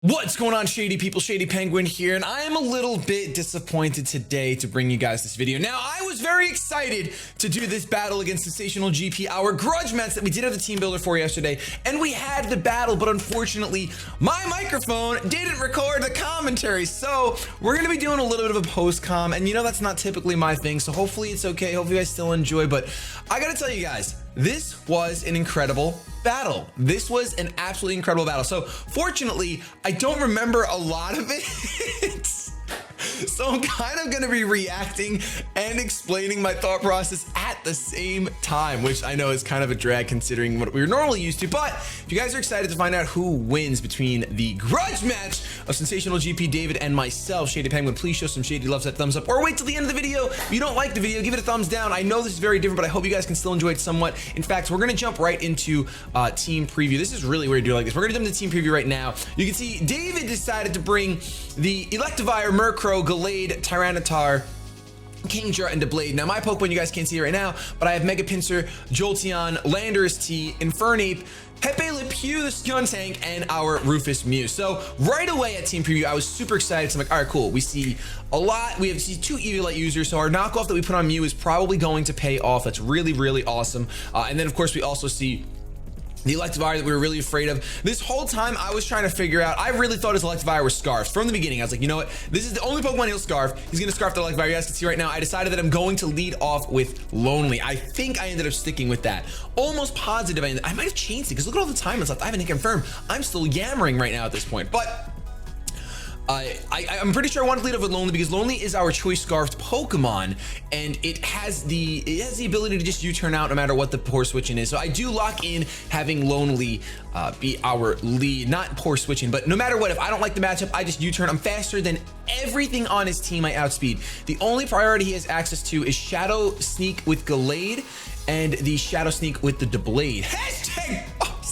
What's going on, Shady people? Shady Penguin here, and I am a little bit disappointed today to bring you guys this video. Now, I was very excited to do this battle against SENSATIONALGP, our grudge match that we did have the team builder for yesterday, and we had the battle, but unfortunately, my microphone didn't record the commentary, so we're going to be doing a little bit of a post-com, and you know that's not typically my thing, so hopefully it's okay. Hopefully you guys still enjoy, but I gotta tell you guys, this was an incredible battle. This was an absolutely incredible battle. So fortunately, I don't remember a lot of it. So I'm kind of going to be reacting and explaining my thought process at the same time, which I know is kind of a drag considering what we're normally used to. But if you guys are excited to find out who wins between the grudge match of SENSATIONALGP, David, and myself, Shady Penguin, please show some shady love, that thumbs up, or wait till the end of the video. If you don't like the video, give it a thumbs down. I know this is very different, but I hope you guys can still enjoy it somewhat. In fact, we're going to jump right into team preview. This is really weird to do like this. We're going to jump into team preview right now. You can see David decided to bring the Electivire, Murkrow, Gliscor, Tyranitar, Kingdra, and Blade. Now, my Pokemon, you guys can't see it right now, but I have Mega Pinsir, Jolteon, Landorus T, Infernape, Pepe Le Pew, the Scuntank, and our Rufus Mew. So right away at team preview, I was super excited. So I'm like, all right, cool. We see a lot. We have two Eviolite users. So our knockoff that we put on Mew is probably going to pay off. That's really, really awesome. And then of course, we also see the Electivire that we were really afraid of. This whole time I was trying to figure out, I really thought his Electivire was Scarfed. From the beginning, I was like, you know what? This is the only Pokemon he'll Scarf. He's gonna Scarf the Electivire. You guys can see right now, I decided that I'm going to lead off with Lonely. I think I ended up sticking with that. Almost positive I might have changed it because look at all the time it's left. I haven't confirmed. I'm still yammering right now at this point, but I'm pretty sure I want to lead off with Lonely because Lonely is our choice scarfed Pokemon, and it has the ability to just U-turn out no matter what the poor switching is. So I do lock in having Lonely be our lead, not poor switching, but no matter what, if I don't like the matchup, I just U-turn. I'm faster than everything on his team. I outspeed. The only priority he has access to is Shadow Sneak with Gallade and the Shadow Sneak with the Blade. Hashtag, oh,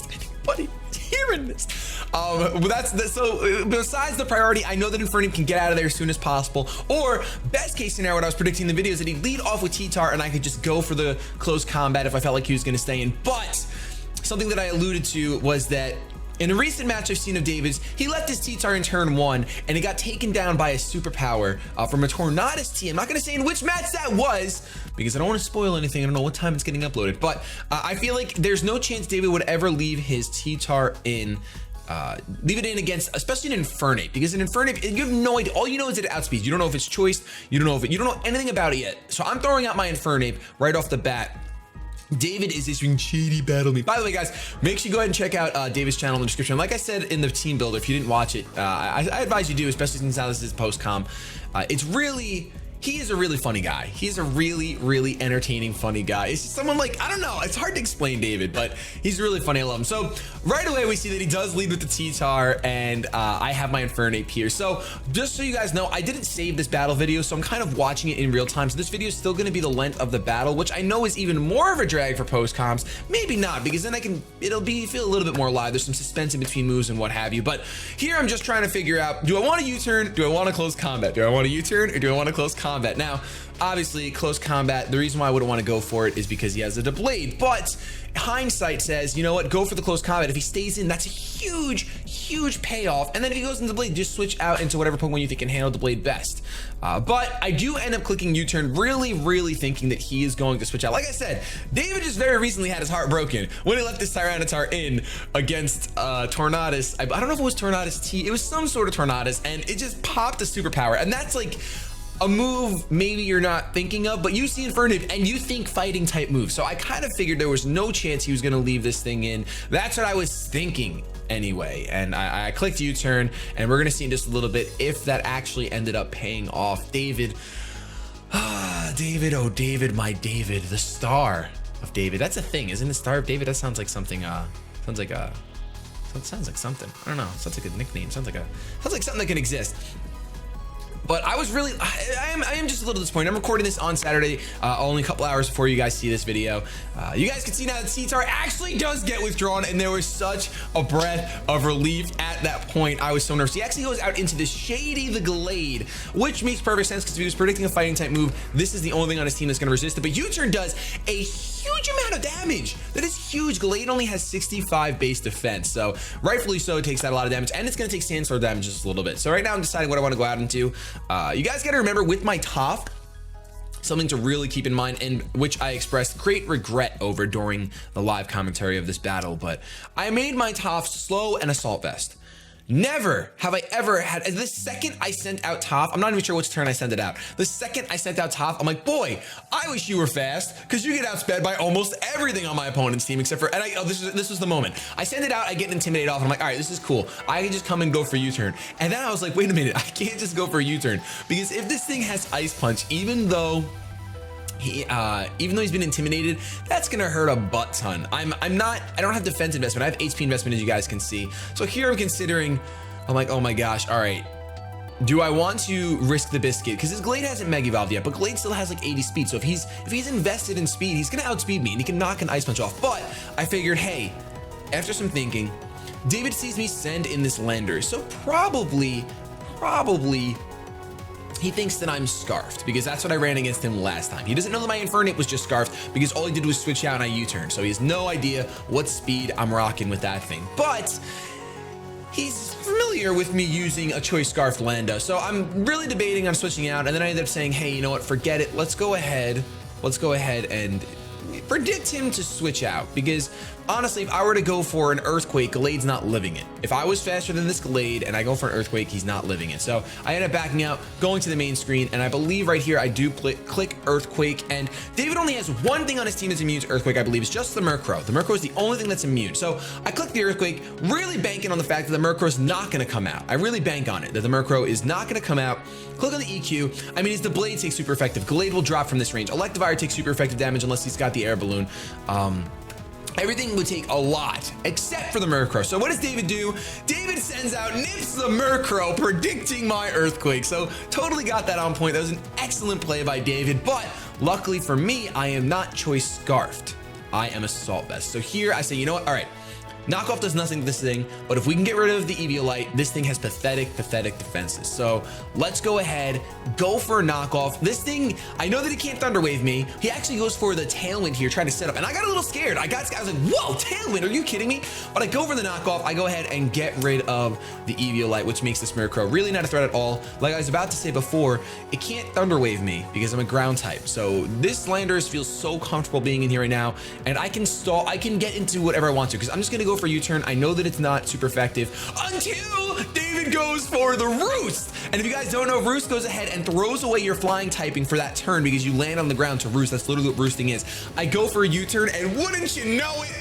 buddy, hearing this. So besides the priority, I know that Infernape can get out of there as soon as possible, or best case scenario, what I was predicting in the video is that he'd lead off with T-Tar and I could just go for the close combat if I felt like he was going to stay in. But something that I alluded to was that in a recent match I've seen of David's, he left his T-Tar in turn 1 and it got taken down by a superpower from a Tornadus T. I'm not going to say in which match that was because I don't want to spoil anything. I don't know what time it's getting uploaded, but I feel like there's no chance David would ever leave his T-Tar in. Leave it in against, especially an Infernape, because an Infernape, you have no idea. All you know is that it outspeeds. You don't know if it's choiced. You don't know anything about it yet. So I'm throwing out my Infernape right off the bat. David is issuing Shady Battle me. By the way, guys, make sure you go ahead and check out David's channel in the description. Like I said in the team builder, if you didn't watch it, I advise you do, especially since now this is post-com. He is a really funny guy. He's a really, really entertaining, funny guy. It's just someone like, I don't know, it's hard to explain David, but he's really funny. I love him. So right away, we see that he does lead with the T-Tar, and I have my Infernape here. So just so you guys know, I didn't save this battle video, so I'm kind of watching it in real time. So this video is still gonna be the length of the battle, which I know is even more of a drag for post-coms. Maybe not, because then it'll feel a little bit more live. There's some suspense in between moves and what have you. But here I'm just trying to figure out, do I want to U-turn? Do I want to close combat? Do I want to U-turn or do I want to close combat? Now, obviously, close combat, the reason why I wouldn't want to go for it is because he has a Blade, but hindsight says, you know what, go for the close combat. If he stays in, that's a huge, huge payoff. And then if he goes into Blade, just switch out into whatever Pokemon you think can handle the Blade best. But I do end up clicking U-turn, really, really thinking that he is going to switch out. Like I said, David just very recently had his heart broken when he left this Tyranitar in against Tornadus. I don't know if it was Tornadus T. It was some sort of Tornadus, and it just popped a superpower. And that's like a move maybe you're not thinking of, but you see Infernape and you think fighting type move. So I kind of figured there was no chance he was going to leave this thing in. That's what I was thinking anyway. And I clicked U-turn, and we're going to see in just a little bit if that actually ended up paying off. David, David, oh David, my David, the star of David. That's a thing, isn't it? Star of David? That sounds like something, sounds like something. I don't know. Sounds like a nickname. Sounds like something that can exist. But I was really, I am just a little disappointed. I'm recording this on Saturday, only a couple hours before you guys see this video. You guys can see now that T-Tar actually does get withdrawn, and there was such a breath of relief at that point. I was so nervous. He actually goes out into this Shady the Glade, which makes perfect sense because if he was predicting a fighting type move, this is the only thing on his team that's going to resist it. But U-turn does a huge amount of damage. That is huge. Glade only has 65 base defense, so rightfully so, it takes out a lot of damage, and it's going to take Sandstorm damage just a little bit. So right now I'm deciding what I want to go out into. You guys got to remember with my Toph, something to really keep in mind, and which I expressed great regret over during the live commentary of this battle, but I made my Toph slow and Assault Vest. Never have I ever had, the second I sent out Toph, I'm not even sure which turn I sent it out. The second I sent out Toph, I'm like, boy, I wish you were fast, because you get outsped by almost everything on my opponent's team, except for, and this was the moment. I send it out, I get intimidated off, and I'm like, all right, this is cool. I can just come and go for U-turn. And then I was like, wait a minute, I can't just go for a U-turn, because if this thing has Ice Punch, even though he's been intimidated, that's gonna hurt a butt ton. I don't have defense investment. I have HP investment, as you guys can see. So here I'm considering, I'm like, oh my gosh, all right. Do I want to risk the biscuit? Because his Glade hasn't Mega Evolved yet, but Glade still has like 80 speed. So if he's invested in speed, he's gonna outspeed me and he can knock an Ice Punch off. But I figured, hey, after some thinking, David sees me send in this Lander. So probably he thinks that I'm Scarfed, because that's what I ran against him last time. He doesn't know that my Infernape was just Scarfed, because all he did was switch out and I U-turn. So he has no idea what speed I'm rocking with that thing. But he's familiar with me using a Choice Scarfed Lando. So I'm really debating on switching out, and then I ended up saying, hey, you know what, forget it. Let's go ahead and predict him to switch out, because honestly, if I were to go for an Earthquake, Glade's not living it. If I was faster than this Glade and I go for an Earthquake, he's not living it. So I end up backing out, going to the main screen, and I believe right here I do click Earthquake, and David only has one thing on his team that's immune to Earthquake, I believe. It's just the Murkrow. The Murkrow is the only thing that's immune. So I click the Earthquake, really banking on the fact that the Murkrow is not going to come out. I really bank on it, that the Murkrow is not going to come out. Click on the EQ. I mean, his the Blade takes super effective. Glade will drop from this range. Electivire takes super effective damage unless he's got the air balloon. Everything would take a lot, except for the Murkrow. So what does David do? David sends out, nips the Murkrow, predicting my Earthquake. So totally got that on point. That was an excellent play by David, but luckily for me, I am not Choice Scarfed. I am Assault Vest. So here I say, you know what? All right. Knockoff does nothing to this thing, but if we can get rid of the Eviolite, this thing has pathetic defenses. So let's go ahead, go for a knockoff. This thing, I know that it can't Thunder Wave me. He actually goes for the Tailwind here, trying to set up, and I got a little scared. I was like, whoa, Tailwind, are you kidding me? But I go for the knockoff. I go ahead and get rid of the Eviolite, which makes this Murkrow really not a threat at all. Like I was about to say before, it can't Thunder Wave me because I'm a ground type. So this Landers feels so comfortable being in here right now, and I can stall, I can get into whatever I want to, because I'm just gonna go for U-turn. I know that it's not super effective until David goes for the Roost. And if you guys don't know, Roost goes ahead and throws away your flying typing for that turn because you land on the ground to Roost. That's literally what roosting is. I go for a U-turn, and wouldn't you know it,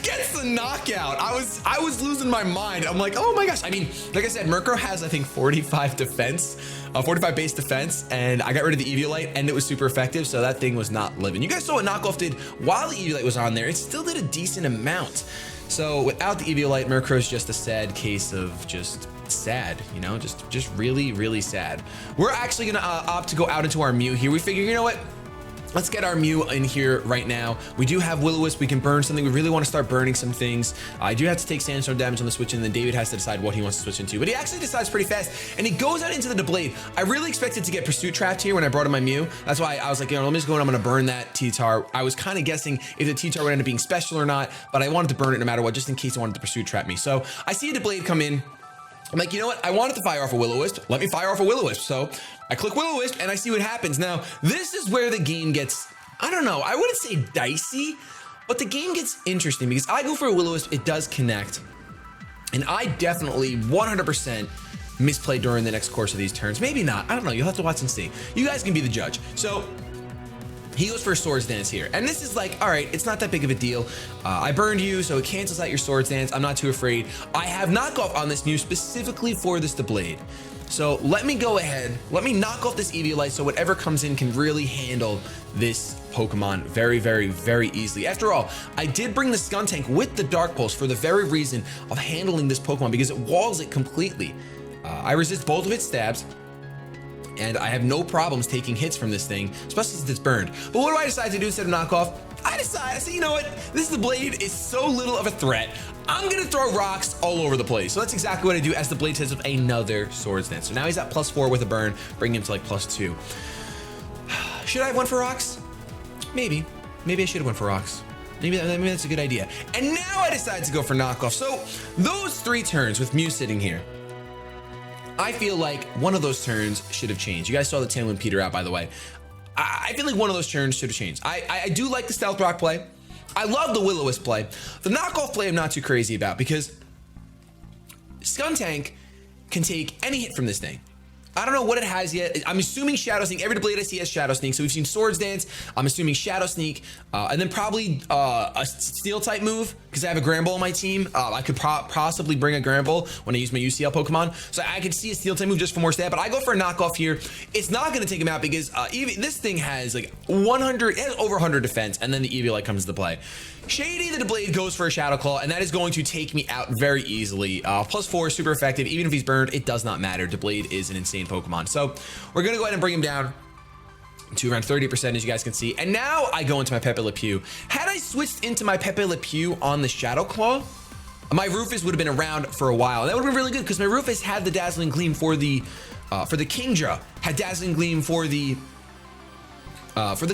gets the knockout. I was losing my mind. I'm like, oh my gosh. I mean, like I said, Murkrow has, I think, 45 defense, 45 base defense, and I got rid of the Eviolite, and it was super effective, so that thing was not living. You guys saw what knockoff did while the Eviolite was on there. It still did a decent amount. So without the Eviolite, Murkrow's just a sad case of just sad, you know, just really sad. We're actually gonna opt to go out into our Mew here. We figure, you know what? Let's get our Mew in here right now. We do have Will-O-Wisp. We can burn something. We really want to start burning some things. I do have to take Sandstorm damage on the switch, and then David has to decide what he wants to switch into. But he actually decides pretty fast, and he goes out into the Blade. I really expected to get Pursuit Trapped here when I brought in my Mew. That's why I was like, you know, let me just go and I'm going to burn that T-Tar. I was kind of guessing if the T-Tar would end up being special or not, but I wanted to burn it no matter what, just in case I wanted to Pursuit Trap me. So I see the Blade come in. I'm like, you know what? I wanted to fire off a Will-O-Wisp. Let me fire off a Will-O-Wisp. So I click Will-O-Wisp, and I see what happens. Now, this is where the game gets, I don't know, I wouldn't say dicey, but the game gets interesting because I go for a Will-O-Wisp, it does connect, and I definitely 100% misplay during the next course of these turns. Maybe not, I don't know, you'll have to watch and see. You guys can be the judge. So he goes for a Swords Dance here, and this is like, all right, it's not that big of a deal. I burned you, so it cancels out your Swords Dance. I'm not too afraid. I have knockoff on this Mew specifically for this Blade. So let me go ahead, let me knock off this Eviolite so whatever comes in can really handle this Pokemon very easily. After all, I did bring the Scuntank with the Dark Pulse for the very reason of handling this Pokemon because it walls it completely. I resist both of its stabs. and I have no problems taking hits from this thing, especially since it's burned. But what do I decide to do instead of knockoff? I say, you know what? This is the Blade is so little of a threat. I'm gonna throw rocks all over the place. So that's exactly what I do as the Blade hits with another Swords Dance. So now he's at +4 with a burn, bringing him to like +2. Should I have went for rocks? Maybe I should have went for rocks. Maybe that's a good idea. And now I decide to go for knockoff. So those 3 turns with Mew sitting here, I feel like one of those turns should have changed. You guys saw the Tailwind peter out, by the way. I feel like one of those turns should have changed. I do like the Stealth Rock play. I love the Will-O-Wisp play. The knockoff play I'm not too crazy about because Scuntank can take any hit from this thing. I don't know what it has yet. I'm assuming Shadow Sneak. Every Blade I see has Shadow Sneak. So we've seen Swords Dance. I'm assuming Shadow Sneak. And then probably a Steel type move because I have a Granbull on my team. I could possibly bring a Granbull when I use my UCL Pokemon. So I could see a Steel type move just for more stat. But I go for a knockoff here. It's not going to take him out because even this thing has like 100, it has over 100 defense. And then the Eviolite comes into play. Shady the Blade goes for a Shadow Claw, and that is going to take me out very easily. +4, super effective. Even if he's burned, it does not matter. The Blade is an insane Pokemon. So we're going to go ahead and bring him down to around 30%, as you guys can see. And now I go into my Pepe Le Pew. Had I switched into my Pepe Le Pew on the Shadow Claw, my Rufus would have been around for a while. That would have been really good because my Rufus had the Dazzling Gleam for the Kingdra, had Dazzling Gleam for the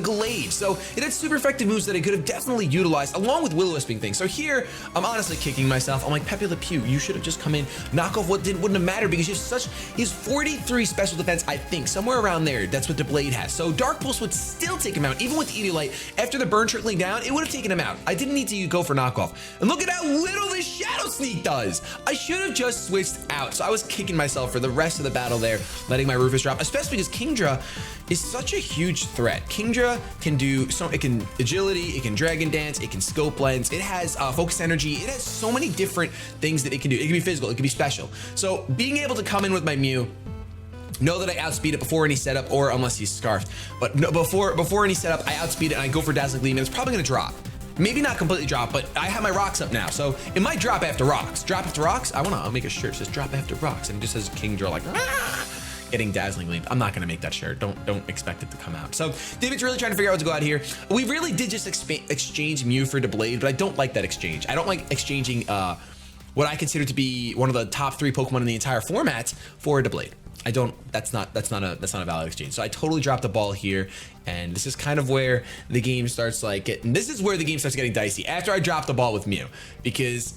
Glade. So it had super effective moves that I could have definitely utilized along with Will-O-Wisping things. So here, I'm honestly kicking myself. I'm like, Pepe Le Pew, you should have just come in, knock off what wouldn't have mattered because he has 43 special defense, I think, somewhere around there. That's what the Blade has. So Dark Pulse would still take him out. Even with Eviolite, after the burn trickling down, it would have taken him out. I didn't need to go for knockoff. And look at how little this Shadow Sneak does. I should have just switched out. So I was kicking myself for the rest of the battle there, letting my Rufus drop, especially because Kingdra is such a huge threat. Kingdra can do so, it can agility, it can dragon dance, it can scope lens, it has focus energy, it has so many different things that it can do. It can be physical, it can be special. So being able to come in with my Mew, know that I outspeed it before any setup, or unless he's scarfed, but no, before any setup, I outspeed it and I go for Dazzling Gleam, and it's probably gonna drop. Maybe not completely drop, but I have my rocks up now, so it might drop after rocks. Drop after rocks? I'll make a shirt that says drop after rocks, and it just says Kingdra like, getting Dazzling Gleam. I'm not gonna make that shirt. Don't expect it to come out. So David's really trying to figure out what to go out here. We really did just exchange Mew for the Blade, but I don't like that exchange. I don't like exchanging what I consider to be one of the top 3 Pokemon in the entire format for a Blade. I don't. That's not a valid exchange. So I totally dropped the ball here, and this is kind of where the game starts this is where the game starts getting dicey after I drop the ball with Mew, because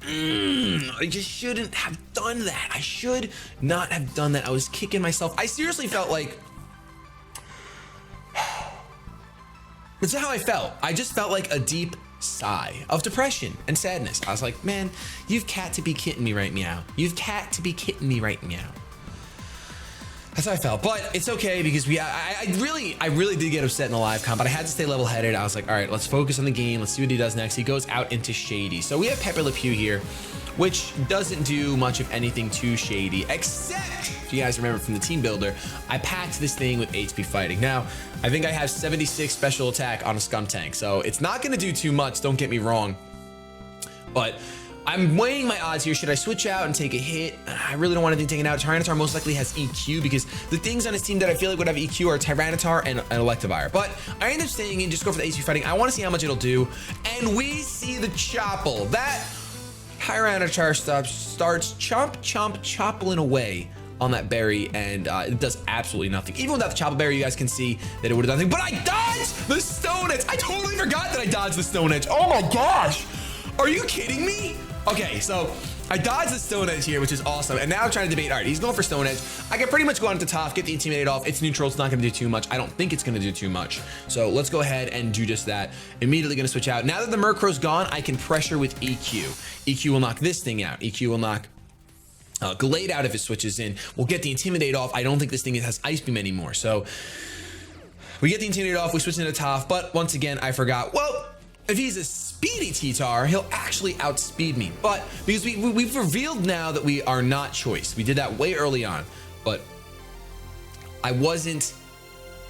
I just shouldn't have done that. I should not have done that. I was kicking myself. I seriously felt like that's how I felt. I just felt like a deep sigh of depression and sadness. I was like, man, you've cat to be kidding me right now. You've cat to be kidding me right now. That's how I felt, but it's okay because I really did get upset in the live comp, but I had to stay level-headed. I was like, all right, let's focus on the game. Let's see what he does next. He goes out into Shady. So we have Pepe Le Pew here, which doesn't do much of anything to Shady, except, if you guys remember from the team builder, I packed this thing with HP fighting. Now, I think I have 76 special attack on a Scuntank, so it's not gonna do too much, don't get me wrong, but I'm weighing my odds here. Should I switch out and take a hit? I really don't want anything taken out. Tyranitar most likely has EQ because the things on his team that I feel like would have EQ are Tyranitar and Electivire. But I end up staying in, just go for the HP fighting. I want to see how much it'll do. And we see the Chopple. That Tyranitar starts chopping away on that berry, and it does absolutely nothing. Even without the Chopple berry, you guys can see that it would have done nothing. But I dodged the Stone Edge. I totally forgot that I dodged the Stone Edge. Oh my gosh. Are you kidding me? Okay, so I dodged the Stone Edge here, which is awesome. And now I'm trying to debate, all right, he's going for Stone Edge. I can pretty much go on at the top, get the Intimidate off. It's neutral, it's not gonna do too much. I don't think it's gonna do too much. So let's go ahead and do just that. Immediately gonna switch out. Now that the Murkrow's gone, I can pressure with EQ. EQ will knock this thing out. EQ will knock Glade out if it switches in. We'll get the Intimidate off. I don't think this thing has Ice Beam anymore. So we get the Intimidate off, we switch into top, but once again, I forgot, well, if he's a speedy T-Tar, he'll actually outspeed me. But because we've revealed now that we are not choice. We did that way early on, but I wasn't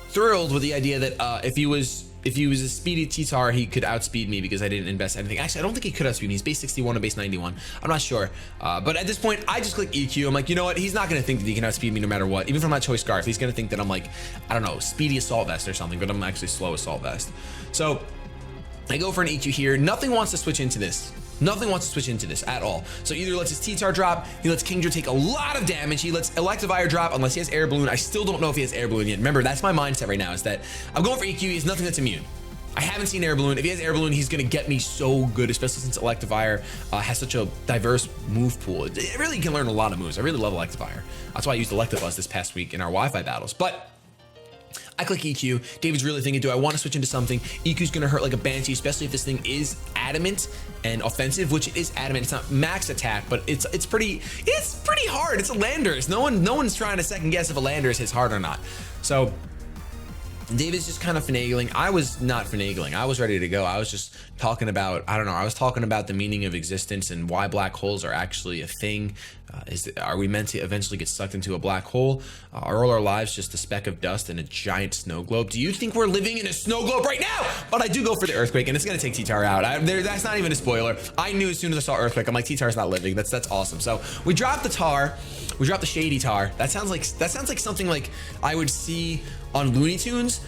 thrilled with the idea that if he was if he was a speedy T-Tar, he could outspeed me because I didn't invest anything. Actually, I don't think he could outspeed me. He's base 61 and base 91. I'm not sure. But at this point, I just click EQ. I'm like, you know what? He's not going to think that he can outspeed me no matter what. Even from my choice scarf, he's going to think that I'm like, I don't know, speedy assault vest or something, but I'm actually slow assault vest. So I go for an EQ here. Nothing wants to switch into this. Nothing wants to switch into this at all. So either lets his T-Tar drop, he lets Kingdra take a lot of damage, he lets Electivire drop unless he has Air Balloon. I still don't know if he has Air Balloon yet. Remember, that's my mindset right now, is that I'm going for EQ. He has nothing that's immune. I haven't seen Air Balloon. If he has Air Balloon, he's going to get me so good, especially since Electivire has such a diverse move pool. It really can learn a lot of moves. I really love Electivire. That's why I used Electivire this past week in our Wi-Fi battles. But I click EQ. David's really thinking, do I want to switch into something? EQ's going to hurt like a Banshee, especially if this thing is adamant and offensive, which it is adamant. It's not max attack, but it's pretty hard. It's a Landorus. No one's trying to second guess if a Landorus hits hard or not. So David's just kind of finagling. I was not finagling. I was ready to go. I was just talking about, I don't know, I was talking about the meaning of existence and why black holes are actually a thing. Are we meant to eventually get sucked into a black hole? Are all our lives just a speck of dust in a giant snow globe? Do you think we're living in a snow globe right now? But I do go for the Earthquake, and it's going to take T-Tar out. That's not even a spoiler. I knew as soon as I saw Earthquake, I'm like, T-Tar's not living. That's awesome. So we dropped the Tar. We dropped the ShadyTar. That sounds like something like I would see on Looney Tunes.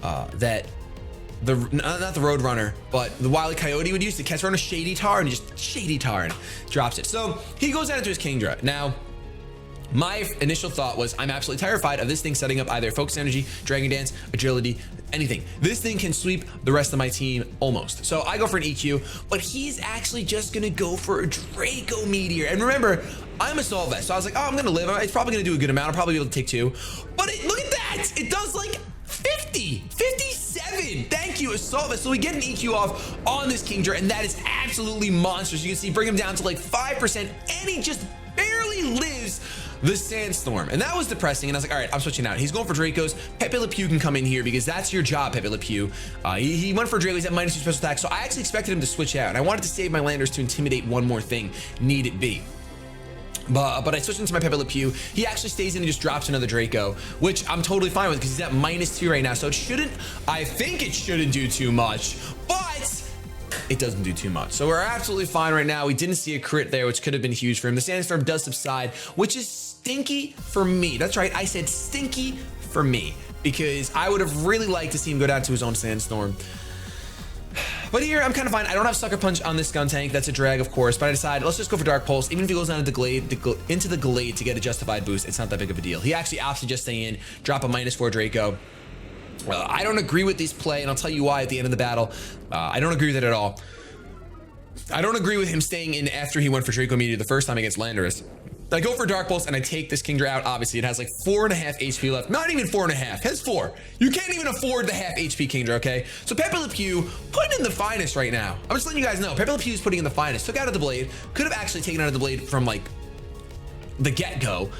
That not the Roadrunner, but the Wile E. Coyote would use to catch around a ShadyTar, and just ShadyTar and drops it. So he goes out into his Kingdra. Now, my initial thought was, I'm absolutely terrified of this thing setting up either Focus Energy, Dragon Dance, Agility, anything. This thing can sweep the rest of my team almost. So I go for an EQ, but he's actually just gonna go for a Draco Meteor. And remember, I'm Assault Vest, so I was like, oh, I'm gonna live. It's probably gonna do a good amount. I'll probably be able to take 2. But look at that! It does like 57. Thank you, Assault Vest. So we get an EQ off on this Kingdra, and that is absolutely monstrous. You can see, bring him down to like 5%, and he just barely lives the Sandstorm. And that was depressing. And I was like, all right, I'm switching out. He's going for Dracos. Pepe Le Pew can come in here because that's your job, Pepe Le Pew. He went for Draco. He's at -2 special attack. So I actually expected him to switch out. And I wanted to save my Landers to intimidate one more thing, need it be. But I switched into my Pepe Le Pew. He actually stays in and just drops another Draco, which I'm totally fine with because he's at -2 right now. So it shouldn't, I think it shouldn't do too much, but it doesn't do too much. So we're absolutely fine right now. We didn't see a crit there, which could have been huge for him. The Sandstorm does subside, which is stinky for me. That's right, I said stinky for me, because I would have really liked to see him go down to his own Sandstorm. But here, I'm kind of fine. I don't have Sucker Punch on this Scuntank. That's a drag, of course. But I decided, let's just go for Dark Pulse. Even if he goes down into the Glade to get a justified boost, it's not that big of a deal. He actually opts to just stay in, drop a -4 Draco. I don't agree with this play, and I'll tell you why at the end of the battle. I don't agree with it at all. I don't agree with him staying in after he went for Draco Meteor the first time against Landorus. I go for Dark Pulse and I take this Kingdra out. Obviously, it has like 4.5 HP left. Not even 4.5. It has 4. You can't even afford the half HP Kingdra, okay? So Pepe Le Pew putting in the finest right now. I'm just letting you guys know. Pepe Le Pew is putting in the finest. Took out of the Blade. Could have actually taken out of the Blade from like the get-go.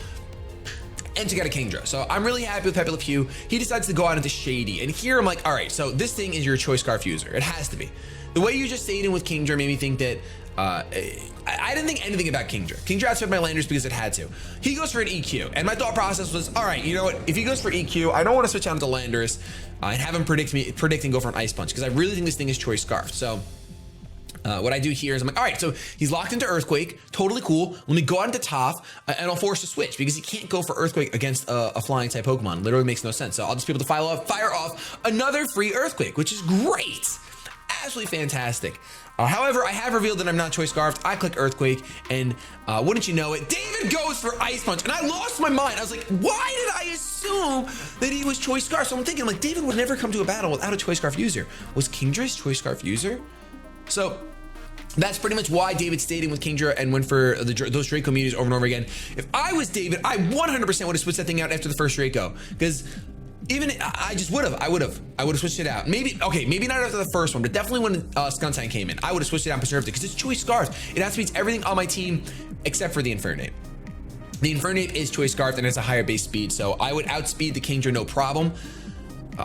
And to get a Kingdra. So I'm really happy with Pepe Le Pew. He decides to go out into Shady. And here I'm like, all right, so this thing is your Choice Scarf user. It has to be. The way you just stayed in with Kingdra made me think that I didn't think anything about Kingdra. Kingdra outspent my Landers because it had to. He goes for an EQ, and my thought process was, all right, you know what? If he goes for EQ, I don't want to switch out into Landers and have him predict and go for an Ice Punch, because I really think this thing is Choice Scarf. So what I do here is I'm like, all right, so he's locked into Earthquake, totally cool. Let me go out into Toph, and I'll force a switch because he can't go for Earthquake against a flying type Pokemon. Literally makes no sense. So I'll just be able to fire off another free Earthquake, which is great. Absolutely fantastic. However, I have revealed that I'm not Choice Scarfed. I click Earthquake, and wouldn't you know it, David goes for Ice Punch, and I lost my mind. I was like, why did I assume that he was Choice Scarf? So I'm thinking, like, David would never come to a battle without a Choice Scarf user. Was Kingdra's Choice Scarf user? So that's pretty much why David stayed in with Kingdra and went for those Draco Meteors over and over again. If I was David, I 100% would have switched that thing out after the first Draco, because even I just would have. I would have switched it out. Maybe not after the first one, but definitely when Scuntank came in, I would have switched it out and preserved it because it's Choice Scarf. It outspeeds everything on my team except for the Infernape. The Infernape is Choice Scarf and it's a higher base speed, so I would outspeed the Kingdra no problem.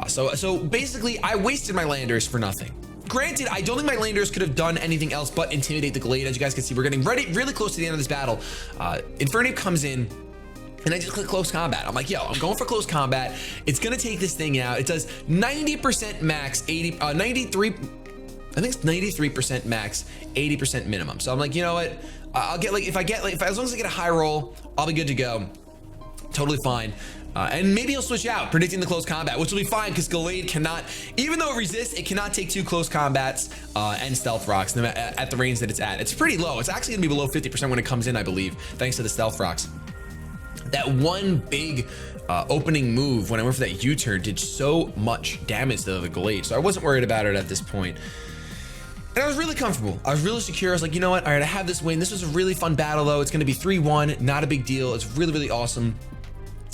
So basically, I wasted my Landers for nothing. Granted, I don't think my Landers could have done anything else but intimidate the Glade. As you guys can see, we're getting really close to the end of this battle. Infernape comes in. And I just click close combat. I'm like, yo, I'm going for close combat. It's gonna take this thing out. It does 90% max, 93, I think it's 93% max, 80% minimum. So I'm like, you know what? I'll get like, as long as I get a high roll, I'll be good to go. Totally fine. And maybe he'll switch out, predicting the close combat, which will be fine because Gallade cannot, even though it resists, it cannot take 2 close combats and stealth rocks at the range that it's at. It's pretty low. It's actually gonna be below 50% when it comes in, I believe, thanks to the stealth rocks. That one big opening move when I went for that U-turn did so much damage to the Gallade, so I wasn't worried about it at this point. And I was really comfortable. I was really secure. I was like, you know what? All right, I have this win. This was a really fun battle, though. It's going to be 3-1. Not a big deal. It's really, really awesome.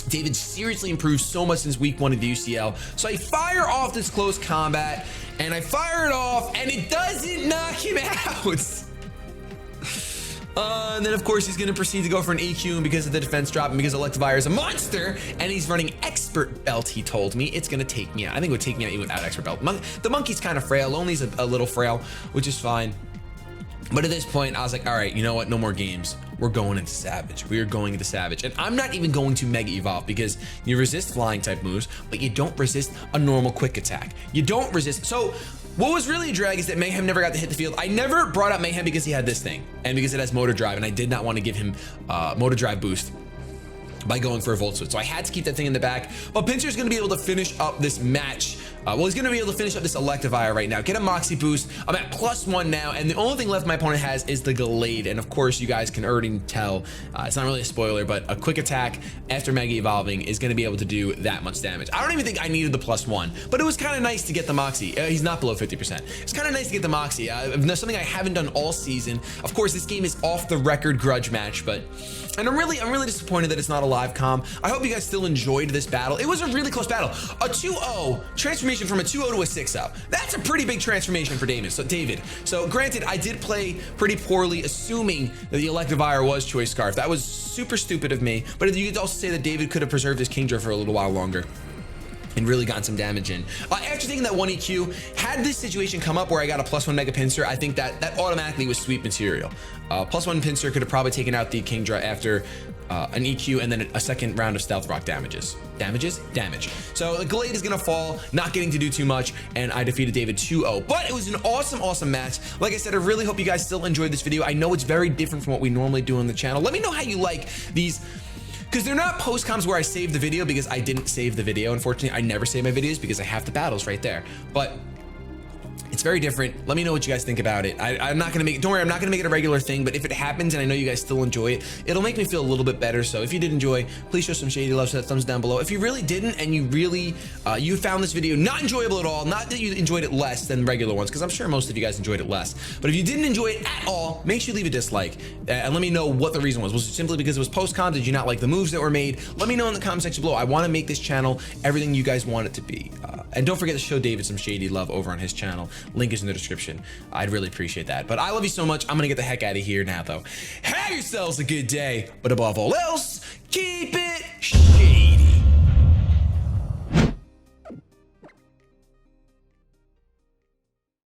David seriously improved so much since week 1 of the UCL. So I fire off this close combat, and I fire it off, and it doesn't knock him out. And then, of course, he's going to proceed to go for an EQ, and because of the defense drop and because Electivire is a monster and he's running Expert Belt, he told me it's going to take me out. I think it would take me out even without Expert Belt. The monkey's kind of frail. Lonely's a little frail, which is fine. But at this point, I was like, all right, you know what? No more games. We're going into Savage. We are going into Savage. And I'm not even going to Mega Evolve because you resist flying type moves, but you don't resist a normal quick attack. You don't resist. So what was really a drag is that Mayhem never got to hit the field. I never brought up Mayhem because he had this thing and because it has Motor Drive, and I did not want to give him Motor Drive boost by going for a Volt Switch. So I had to keep that thing in the back. But Pinsir's going to be able to finish up this match. Well, he's going to be able to finish up this Electivire right now. Get a Moxie boost. I'm at +1 now, and the only thing left my opponent has is the Gallade. And of course, you guys can already tell, it's not really a spoiler, but a quick attack after Mega Evolving is going to be able to do that much damage. I don't even think I needed the +1, but it was kind of nice to get the Moxie. He's not below 50%. It's kind of nice to get the Moxie. Something I haven't done all season. Of course, this game is off the record grudge match, and I'm really disappointed that it's not a live comm. I hope you guys still enjoyed this battle. It was a really close battle. A 2-0 transformation from a 2-0 to a 6-0. That's a pretty big transformation for David. So granted, I did play pretty poorly, assuming that the Electivire was Choice Scarf. That was super stupid of me. But you could also say that David could have preserved his Kingdra for a little while longer and really gotten some damage in. After taking that 1 EQ, had this situation come up where I got a +1 Mega Pinsir, I think that automatically was sweet material. +1 Pinsir could have probably taken out the Kingdra after an EQ and then a second round of Stealth Rock damage. So the Gallade is gonna fall, not getting to do too much, and I defeated David 2-0. But it was an awesome match. Like I said, I really hope you guys still enjoyed this video. I know it's very different from what we normally do on the channel. Let me know how you like these, because they're not post-coms where I save the video because I didn't save the video. Unfortunately, I never save my videos because I have the battles right there. But it's very different. Let me know what you guys think about it. I'm not gonna make it, don't worry, I'm not gonna make it a regular thing, but if it happens and I know you guys still enjoy it, it'll make me feel a little bit better. So if you did enjoy, please show some shady love, so that thumbs down below. If you really didn't and you really, you found this video not enjoyable at all, not that you enjoyed it less than regular ones, because I'm sure most of you guys enjoyed it less, but if you didn't enjoy it at all, make sure you leave a dislike and let me know what the reason was. Was it simply because it was post-con? Did you not like the moves that were made? Let me know in the comment section below. I wanna make this channel everything you guys want it to be. And don't forget to show David some shady love over on his channel. Link is in the description. I'd really appreciate that. But I love you so much. I'm gonna get the heck out of here now, though. Have yourselves a good day, but above all else, keep it shady.